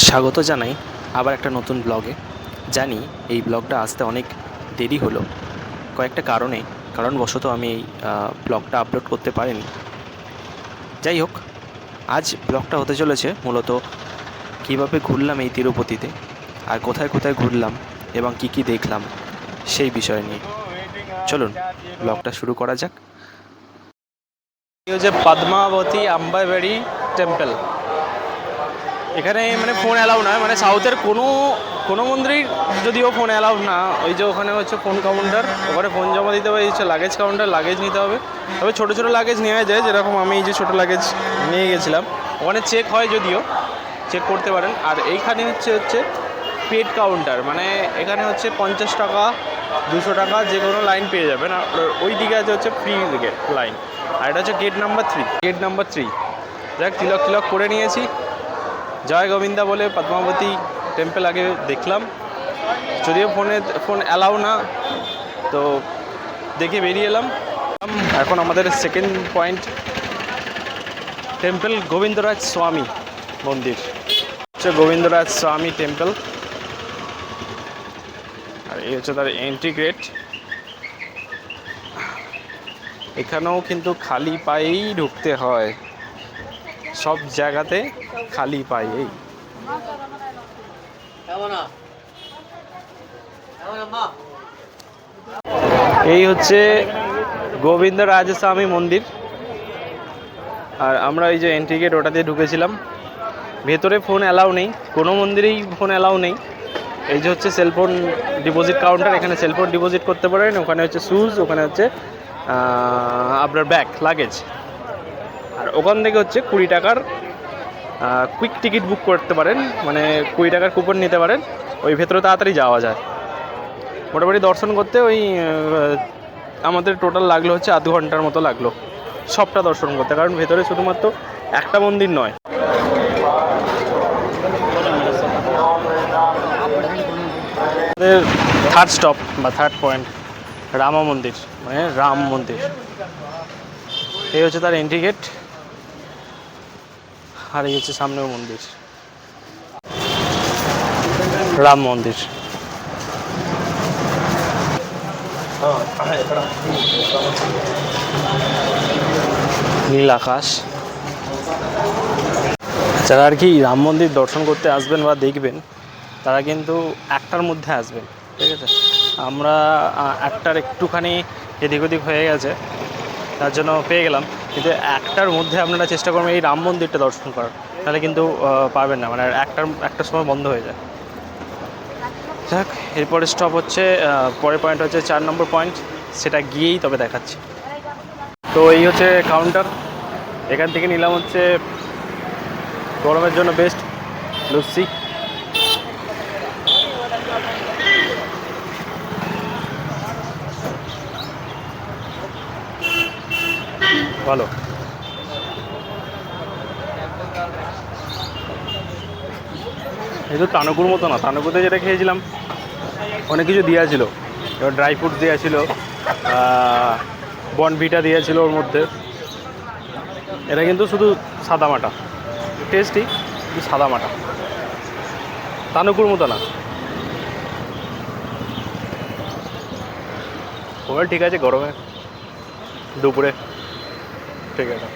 স্বাগত জানাই আবার একটা নতুন ব্লগে। জানি এই ব্লগটা আসতে অনেক দেরি হলো কয়েকটা কারণবশত আমি এই ব্লগটা আপলোড করতে পারিনি। যাই হোক, আজ ব্লগটা হতে চলেছে মূলত কীভাবে ঘুরলাম এই তিরুপতিতে, আর কোথায় কোথায় ঘুরলাম এবং কি কি দেখলাম সেই বিষয় নিয়ে। চলুন ব্লগটা শুরু করা যাক। এই হচ্ছে পদ্মাবতী আম্বাবাড়ি টেম্পল। এখানে মানে ফোন অ্যালাউ নয়, মানে সাউথের কোনো মন্দিরেই যদিও ফোন অ্যালাউ না। ওই যে ওখানে হচ্ছে ফোন কাউন্টার, ওখানে ফোন জমা দিতে হবে। এই হচ্ছে লাগেজ কাউন্টার, লাগেজ নিতে হবে। তবে ছোটো ছোটো লাগেজ নেওয়া যায়, যেরকম আমি এই যে ছোটো লাগেজ নিয়ে গেছিলাম। ওখানে চেক হয়, যদিও চেক করতে পারেন। আর এইখানে হচ্ছে পেড কাউন্টার, মানে এখানে হচ্ছে 50 টাকা 200 টাকা যে কোনো লাইন পেয়ে যাবেন। আর ওই দিকে হচ্ছে ফ্রি গেট লাইন। আর এটা হচ্ছে গেট নাম্বার 3। যাক, তিলক করে নিয়েছি। জয় গোবিন্দা বলে পদ্মাবতী টেম্পল আগে দেখলাম, যদিও ফোন অ্যালাউ না, তো দেখে বেরিয়ে এলাম। এখন আমাদের সেকেন্ড পয়েন্ট, টেম্পল গোবিন্দরাজ স্বামী মন্দির। হচ্ছে গোবিন্দরাজ স্বামী টেম্পল, আর এই হচ্ছে তার এন্ট্রি গেট। এখানেও কিন্তু খালি পায়েই ঢুকতে হয়, সব জায়গাতে খালি পায়েই। এই হচ্ছে গোবিন্দরাজস্বামী মন্দির। আর আমরা এই যে এন্ট্রি গেট, ওটা দিয়ে ঢুকেছিলাম। ভেতরে ফোন অ্যালাউ নেই, কোনো মন্দিরেই ফোন অ্যালাউ নেই। এই যে হচ্ছে সেলফোন ডিপোজিট কাউন্টার, এখানে সেলফোন ডিপোজিট করতে পারেন। ওখানে হচ্ছে শ্যুজ, ওখানে হচ্ছে আপনার ব্যাগ লাগেজ। আর ওখান থেকে হচ্ছে 20 টাকার কুইক টিকিট বুক করতে পারেন, মানে 20 টাকার কুপন নিতে পারেন। ওই ভেতরে তাড়াতাড়ি যাওয়া যায়। মোটামুটি দর্শন করতে ওই আমাদের টোটাল লাগলো হচ্ছে আধ ঘন্টার মতো লাগলো সবটা দর্শন করতে, কারণ ভেতরে শুধুমাত্র একটা মন্দির নয়। আমাদের থার্ড স্টপ বা থার্ড পয়েন্ট রামা মন্দির, মানে রাম মন্দির। এই হচ্ছে তার এন্ট্রি গেট, আর এই হচ্ছে সামনেও মন্দির, রাম মন্দির। নীল আকাশ। যারা আর কি রাম মন্দির দর্শন করতে আসবেন বা দেখবেন, তারা কিন্তু একটার মধ্যে আসবেন, ঠিক আছে? আমরা একটার একটুখানি এদিক ওদিক হয়ে গেছে, তার জন্য পেয়ে গেলাম। কিন্তু একটার মধ্যে আপনারা চেষ্টা করবেন এই রাম মন্দিরটা দর্শন করার, তাহলে কিন্তু পারবেন না, মানে একটার সময় বন্ধ হয়ে যায়। যাক, এরপরে স্টপ হচ্ছে পরের পয়েন্ট হচ্ছে 4 নম্বর পয়েন্ট, সেটা গিয়েই তবে দেখাচ্ছি। তো এই হচ্ছে কাউন্টার, এখান থেকে নিলাম হচ্ছে গরমের জন্য বেস্ট লস্যি। ভালো। এই তো তানুকুর মতো না, তানুকুতে যেটা খেয়েছিলাম অনেক কিছু দেওয়া ছিল, ড্রাই ফ্রুটস দেওয়া ছিল, বনভিটা দিয়েছিল ওর মধ্যে। এটা কিন্তু শুধু সাদামাটা, টেস্টি কিন্তু সাদামাটা, তানুকুর মতো না। ওটা ঠিক আছে, গরমে দুপুরে ঠিক আছে।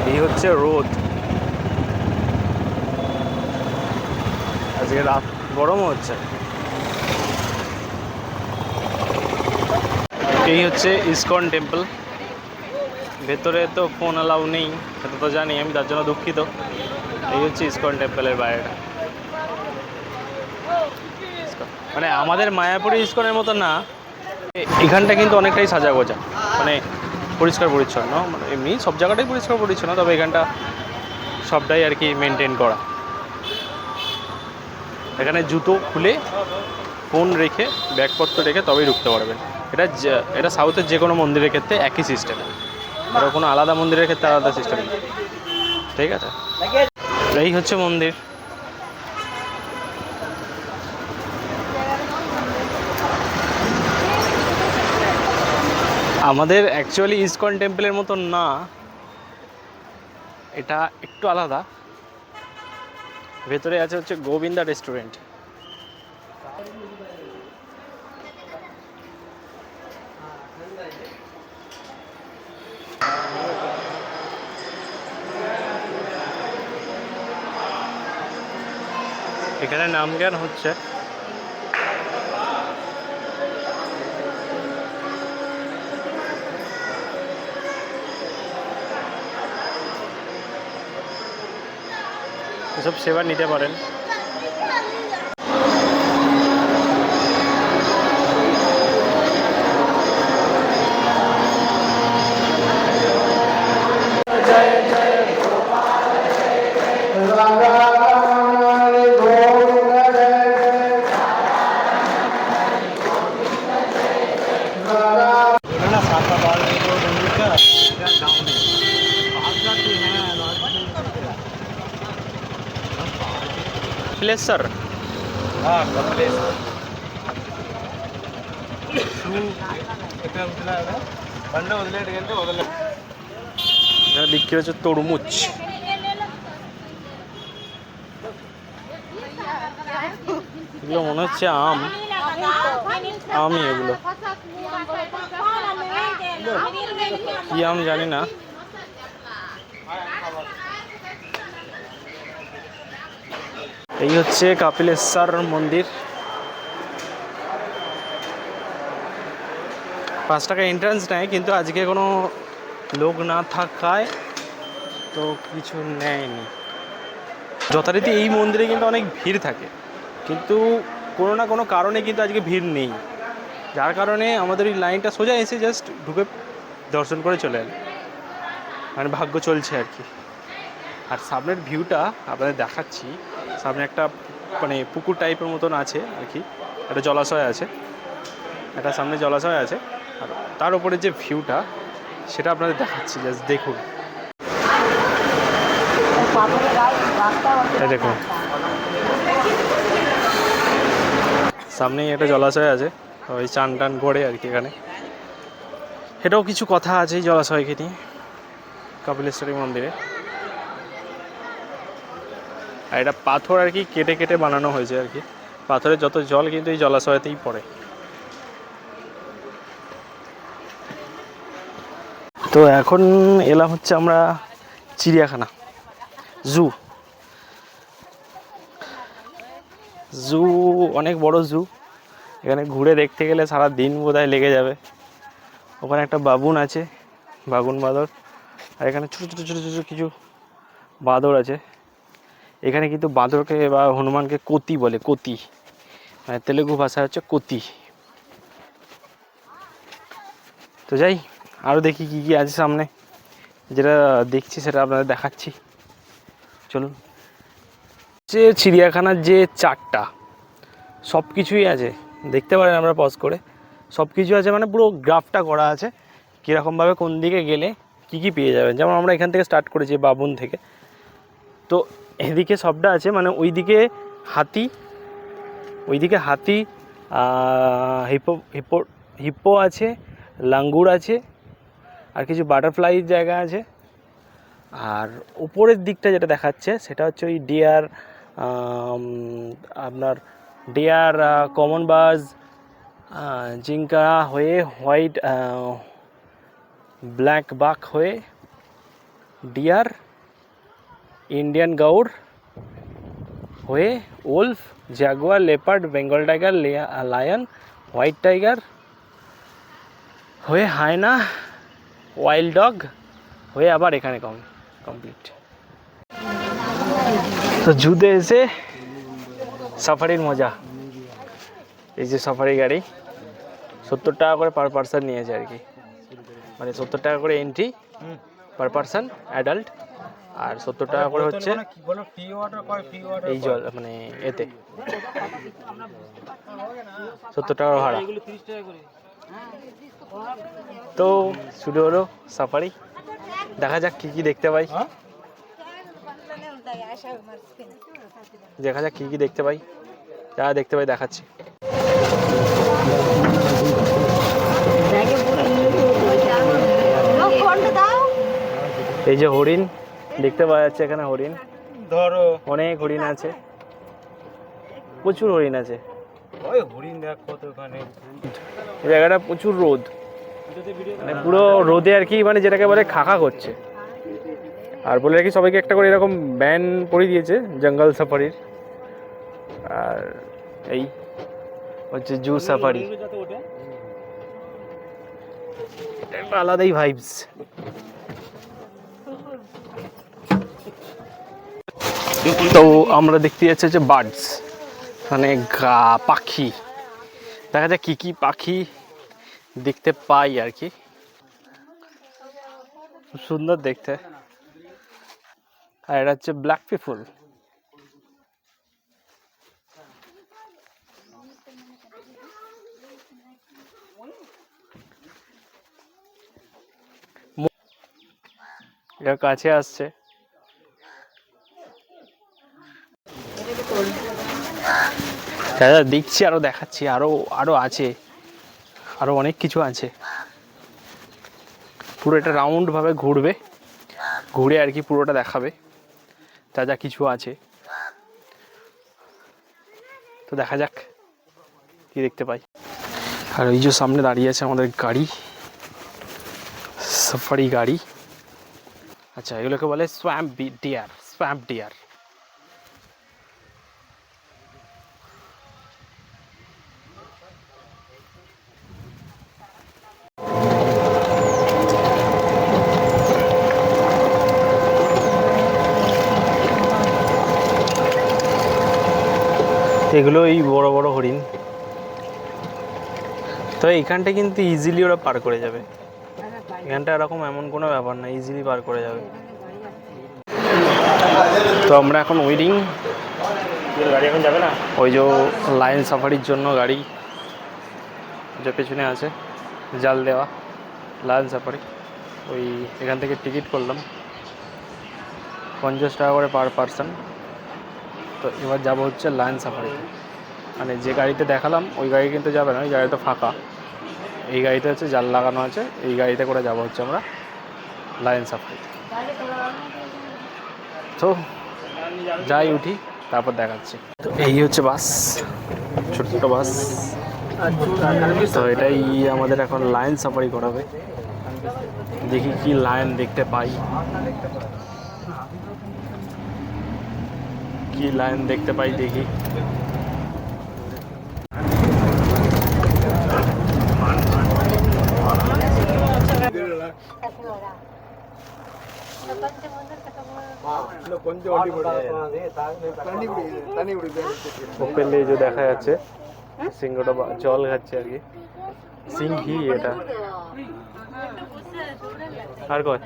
এই হচ্ছে রোদ, আজকে রাত গরমও হচ্ছে। এই হচ্ছে ইসকন টেম্পল। ভেতরে তো ফোন অ্যালাউ নেই, সেটা তো জানি আমি, তার জন্য দুঃখিত। এই হচ্ছে ইসকন টেম্পলের বাইরেটা, মানে আমাদের মায়াপুরি ইসকনের মতো না। এখানটা কিন্তু অনেকটাই সাজা গোজা, মানে পরিষ্কার পরিচ্ছন্ন, মানে এমনি সব জায়গাটাই পরিষ্কার পরিচ্ছন্ন, তবে এখানটা সবটাই আর কি মেনটেন করা। এখানে জুতো খুলে ফোন রেখে ব্যাগপত্র রেখে তবেই ঢুকতে পারবেন। এটা সাউথের যে কোনো মন্দিরের ক্ষেত্রে একই সিস্টেম, এটা কোনো আলাদা মন্দিরের ক্ষেত্রে আলাদা সিস্টেম নেই, ঠিক আছে? এই হচ্ছে মন্দির। আমাদের অ্যাকচুয়ালি ইসকন টেম্পলের মতন না, এটা একটু আলাদা। ভেতরে আছে হচ্ছে গোবিন্দা রেস্টুরেন্ট। এখানে নাম জ্ঞান হচ্ছে। এসব সেবা নিতে পারেন। कपिलेश्वर हाँ कपिलेश्वर బండి వదిలేటంటే వదలే এখানে বিক্রি হচ্ছে তরমুজ। এগুলো মনে হচ্ছে আম, আমই এগুলো, কি আম জানি না। এই হচ্ছে কপিলেশ্বর মন্দির। 5 টাকা এন্ট্রান্স নেয়, কিন্তু আজকে কোনো লোক না থাকায় তো কিছু নেয়নি। যথারীতি এই মন্দিরে কিন্তু অনেক ভিড় থাকে, কিন্তু কোনো না কোনো কারণে কিন্তু আজকে ভিড় নেই, যার কারণে আমাদের এই লাইনটা সোজা এসে জাস্ট ঢুকে দর্শন করে চলে এল, মানে ভাগ্য চলছে আর কি। আর সামনের ভিউটা আপনাদের দেখাচ্ছি। সামনে একটা মানে পুকুর টাইপের মতন আছে আর কি, একটা জলাশয় আছে, একটা সামনে জলাশয় আছে, আর তার উপরে যে ভিউটা সেটা আপনাদের দেখাচ্ছি, জাস্ট দেখুন। দেখুন সামনেই একটা জলাশয় আছে, ওই চান টান করে আর কি এখানে। এটাও কিছু কথা আছে এই জলাশয়কে নিয়ে, কপিলেশ্বরী মন্দিরে। আর এটা পাথর আর কি কেটে কেটে বানানো হয়েছে আর কি, পাথরের যত জল কিন্তু এই জলাশয়তেই পড়ে। তো এখন এলাম হচ্ছে আমরা চিড়িয়াখানা, জু। জু অনেক বড় জু, এখানে ঘুরে দেখতে গেলে সারা দিন বোধহয় লেগে যাবে। ওখানে একটা বাবুন আছে, বাগুন বাঁদর, আর এখানে ছোটো ছোটো ছোটো ছোটো কিছু বাঁদর আছে। এখানে কিন্তু বাঁদরকে বা হনুমানকে কোতি বলে, কোতি মানে তেলেগু ভাষা হচ্ছে কোতি। তো যাই আরও দেখি কী কী আছে সামনে, যেটা দেখছি সেটা আপনাদের দেখাচ্ছি, চলুন। যে চিড়িয়াখানার যে চারটা সব কিছুই আছে, দেখতে পারেন আমরা পজ করে, সব কিছু আছে, মানে পুরো গ্রাফটা করা আছে কীরকমভাবে কোন দিকে গেলে কি কি পেয়ে যাবেন। যেমন আমরা এখান থেকে স্টার্ট করেছি বাবুন থেকে, তো এদিকে সবটা আছে, মানে ওইদিকে হাতি, ওইদিকে হাতি, হিপো হিপো হিপো আছে, লাঙ্গুর আছে, আর কিছু বাটারফ্লাই জায়গা আছে। আর উপরের দিকটা যেটা দেখাচ্ছে সেটা হচ্ছে ওই ডিয়ার, আপনার ডিয়ার, কমন বাজ, জিঙ্কা হয়ে হোয়াইট, ব্ল্যাক বাক হয়ে ডিয়ার, ইন্ডিয়ান গাউর হয়ে wolf, Jaguar, leopard, Bengal tiger, lion, white tiger হয়ে হায়না, ওয়াইল্ড ডগ হয়ে আবার এখানে কমপ্লিট। তো জুতে এসে সাফারির মজা, এই যে সাফারি গাড়ি 70 টাকা করে পার পারসন নিয়েছে আর কি, মানে 70 টাকা করে এন্ট্রি পার পারসন অ্যাডাল্ট, আর 70 টাকা করে হচ্ছে এই জল মানে এতে 70 টাকা ভাড়া। তো শুরু হলো সাফারি, দেখা যাক কী কী দেখতে পাই, দেখা যাক কী কী দেখতে পাই, যা দেখতে পাই দেখাচ্ছি। এই যে হরিণ দেখতে পাওয়া যাচ্ছে এখানে, হরিণ ধরো অনেক হরিণ আছে, প্রচুর হরিণ আছে। ওই হরিণ দেখ কত ওখানে। এই জায়গাটা প্রচুর রোদ, মানে পুরো রোদে আর কি, মানে যেটাকে বলে খাকা করছে। আর বলে রাখি সবাইকে একটা করে এরকম ব্যান পরিয়ে দিয়েছে জঙ্গল সাফারির। আর এই হচ্ছে জু সাফারি, একটা আলাদাই ভাইবস। তো আমরা দেখতে যাচ্ছি হচ্ছে বার্ডস, মানে পাখি। দেখা যাক কি কি পাখি দেখতে পাই আর কি। খুব সুন্দর দেখতে। আর এটা হচ্ছে ব্ল্যাক পিপল। এর কাছে আসছে। দাদা দেখছি, আরো দেখাচ্ছি, আরো আরো আছে, আরো অনেক কিছু আছে। পুরো এটা রাউন্ড ভাবে ঘুরবে, ঘুরে আর কি পুরোটা দেখাবে যা যা কিছু আছে। তো দেখা যাক কি দেখতে পাই। আর ওই যে সামনে দাঁড়িয়ে আছে আমাদের গাড়ি, সাফারি গাড়ি। আচ্ছা, এগুলোকে বলে সোয়াম্প ডিয়ার, সোয়াম্প ডিয়ার। এগুলো এই বড় বড় হরিণ। তো এইখানটা কিন্তু ইজিলি ওরা পার করে যাবে, এখানটা এরকম এমন কোনো ব্যাপার না, ইজিলি পার করে যাবে। তো আমরা এখন ওয়েটিং, গাড়ি এখন যাবে না, ওই যে লায়ন সাফারির জন্য গাড়ি যে পেছনে আছে জাল দেওয়া লায়ন সাফারি। ওই এখান থেকে টিকিট করলাম 50 টাকা করে পার পারসন। তো এবার যাবো হচ্ছে লায়ন সাফারিতে। মানে যে গাড়িতে দেখালাম ওই গাড়ি কিন্তু যাবে না, ওই গাড়িটা ফাঁকা। এই গাড়িতে হচ্ছে জাল লাগানো আছে, এই গাড়িতে করে যাবো হচ্ছে আমরা লায়ন সাফারি। তো যাই উঠি, তারপর দেখাচ্ছি। তো এই হচ্ছে বাস, ছোটো ছোটো বাস। তো এটাই আমাদের এখন লায়ন সাফারি করাবে। দেখি কি লায়ন দেখতে পাই, কি লায়ন দেখতে পাই দেখি। ওপেনলি যে দেখা যাচ্ছে সিংহটা জল খাচ্ছে আর কি, সিংহি এটা। আর কয়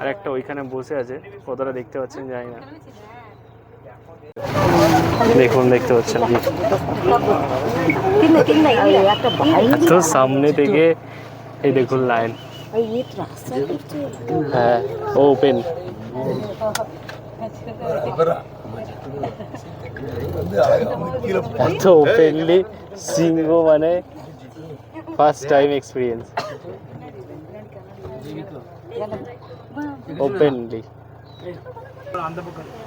আর একটা ওইখানে বসে আছে, কতটা দেখতে পাচ্ছেন জানি না। দেখুন, দেখতে পাচ্ছেন কি, তো সামনে থেকে এই দেখুন লাইন। হ্যাঁ, ওপেন। এত ওপেনলি সিংহ, মানে first time experience openly,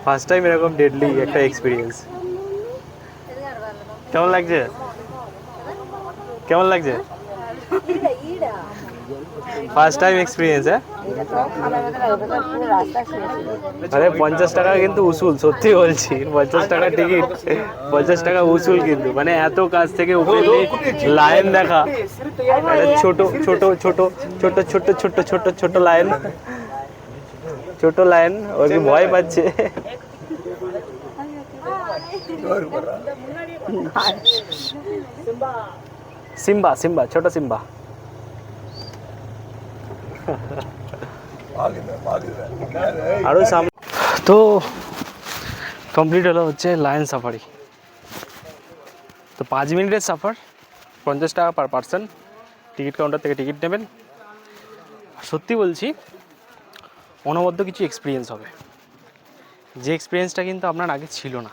first time এরকম ডেডলি একটা এক্সপিরিয়েন্স। কেমন লাগছে, কেমন লাগছে? First time experience. হ্যাঁ, আরে 50 টাকা কিন্তু উসুল, সত্যি বলছি। 50 টাকা টিকিট, 50 টাকা উসুল কিন্তু। মানে এত কাছ থেকে উপরে লাইন দেখা, ছোট ছোট ছোট ছোট ছোট ছোট ছোট ছোট লাইন, ছোট লাইন। ওর কি ভয় পাচ্ছে? সিম্বা, সিম্বা, ছোট সিম্বা। আরো সামনে। তো কমপ্লিট হলো হচ্ছে লায়ন সাফারি। তো 5 মিনিটের সাফার, 50 টাকা পার পারসন। টিকিট কাউন্টার থেকে টিকিট নেবেন। সত্যি বলছি, অনবদ্য কিছু এক্সপিরিয়েন্স হবে, যে এক্সপিরিয়েন্সটা কিন্তু আপনার আগে ছিল না।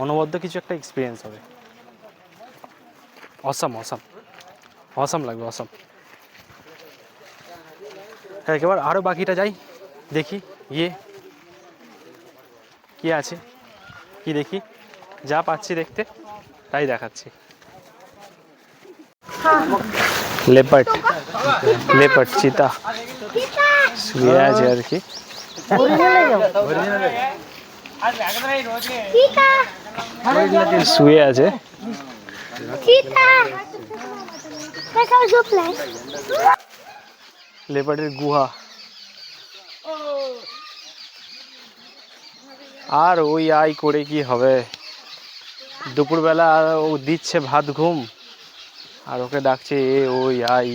অনবদ্য কিছু একটা এক্সপিরিয়েন্স হবে। অসাম, অসাম, অসাম লাগবে, অসাম। একেবারে আরও বাকিটা যাই, দেখি গিয়ে কি আছে, কি দেখি, যা পাচ্ছি দেখতে তাই দেখাচ্ছি। লেপার্ড, লেপার্ড, চিতা শুয়ে আছে আর কি। শুয়ে আছে। লেপার্ডের গুহা। আর ওই আই করে কি হবে, দুপুরবেলা ও দিচ্ছে ভাত ঘুম আর ওকে ডাকছে এ ওই আই।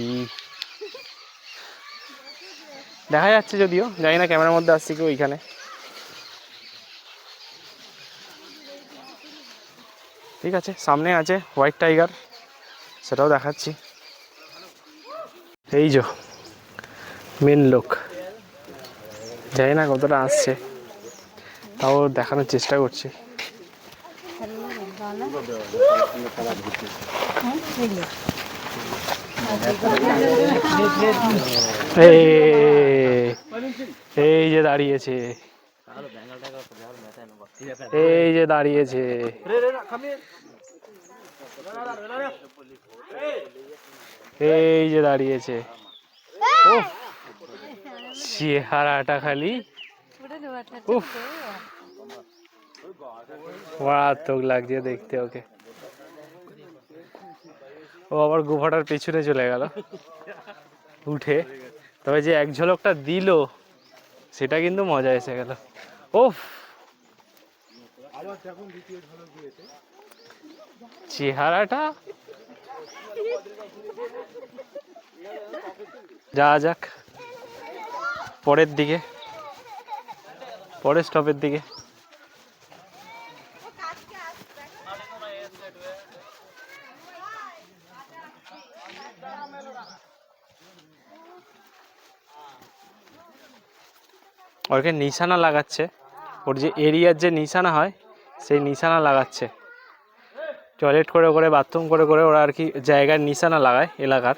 দেখা যাচ্ছে যদিও, জানি না ক্যামেরার মধ্যে আসছে কি ওইখানে। ঠিক আছে, সামনে আছে হোয়াইট টাইগার, সেটাও দেখাচ্ছি। এই যে মেন লোক, জানি না কতটা আসছে, তাও দেখানোর চেষ্টা করছি। এই যে দাঁড়িয়েছে, এই যে দাঁড়িয়েছে, এই যে দাঁড়িয়েছে। ও চেহারাটা খালি মারাত্মক লাগছে দেখতে ওকে। ও আবার গুহাটার পেছনে চলে গেল উঠে, তবে যে এক ঝলকটা দিল সেটা কিন্তু মজা এসে গেল। ওফ, চেহারাটা। যা যাক পরের দিকে, পরের স্টপের দিকে। ওকে নিশানা লাগাচ্ছে, ওর যে এরিয়ার যে নিশানা হয় সেই নিশানা লাগাচ্ছে। টয়লেট করে করে, বাথরুম করে করে ওরা আর কি জায়গার নিশানা লাগায় এলাকার।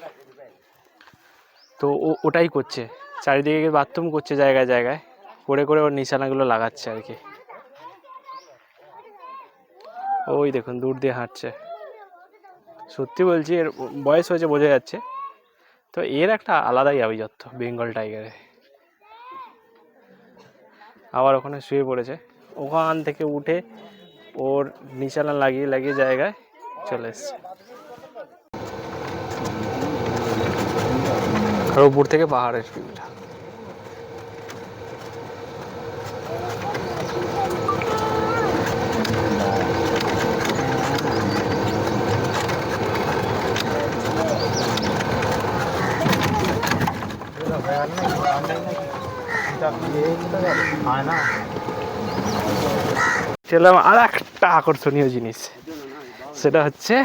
তো ও ওটাই করছে, চারিদিকে বাথরুম করছে জায়গায় জায়গায়, করে করে ওর নিশানাগুলো লাগাচ্ছে আর কি। ওই দেখুন দূর দিয়ে হাঁটছে। সত্যি বলছি, এর বয়স হয়েছে বোঝা যাচ্ছে। তো এর একটা আলাদাই আভিজাত্য বেঙ্গল টাইগারে। আবার ওখানে শুয়ে পড়েছে, ওখান থেকে উঠে ওর নিশানা লাগিয়ে লাগিয়ে জায়গায় চলে এসছে। আর উপর থেকে পাহাড়ের ভিউটা। চললাম আর একটা আকর্ষণীয় জিনিস, সেটা হচ্ছে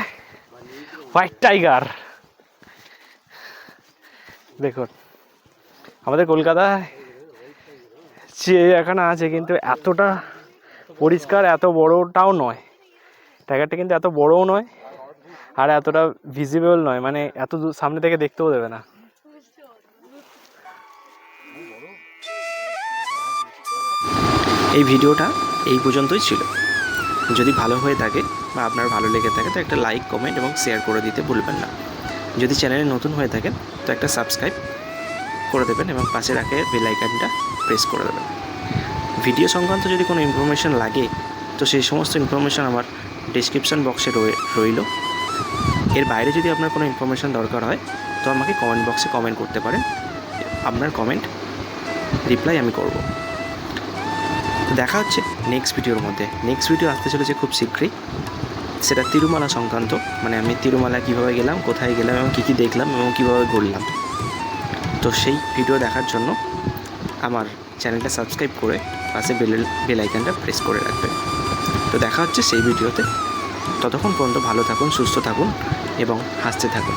হোয়াইট টাইগার। দেখুন, আমাদের কলকাতায় চিড়িয়াখানা আছে কিন্তু এতটা পরিষ্কার, এত বড়টাও নয়। টাইগারটা কিন্তু এত বড়ও নয় আর এতটা ভিজিবল নয়, মানে এত সামনে থেকে দেখতেও দেবে না। এই ভিডিওটা এই পর্যন্তই ছিল। যদি ভালো হয়ে থাকে বা আপনার ভালো লেগে থাকে তো একটা লাইক, কমেন্ট এবং শেয়ার করে দিতে ভুলবেন না। যদি চ্যানেলে নতুন হয়ে থাকেন তো একটা সাবস্ক্রাইব করে দেবেন এবং পাশে রাখে বেল আইকনটা প্রেস করে দেবেন। ভিডিও সংক্রান্ত যদি কোনো ইনফরমেশান লাগে তো সেই সমস্ত ইনফরমেশান আমার ডেসক্রিপশান বক্সে রইল। এর বাইরে যদি আপনার কোনো ইনফরমেশান দরকার হয় তো আমাকে কমেন্ট বক্সে কমেন্ট করতে পারেন, আপনার কমেন্ট রিপ্লাই আমি করব। দেখা হচ্ছে নেক্সট ভিডিওর মধ্যে। নেক্সট ভিডিও আসতে চলেছে খুব শীঘ্রই, সেটা তিরুমালা সংক্রান্ত, মানে আমি তিরুমালা কীভাবে গেলাম, কোথায় গেলাম এবং কী কী দেখলাম এবং কীভাবে ঘুরলাম। তো সেই ভিডিও দেখার জন্য আমার চ্যানেলটা সাবস্ক্রাইব করে পাশে বেল আইকনটা প্রেস করে রাখবেন। তো দেখা হচ্ছে সেই ভিডিওতে। ততক্ষণ পর্যন্ত ভালো থাকুন, সুস্থ থাকুন এবং হাসতে থাকুন।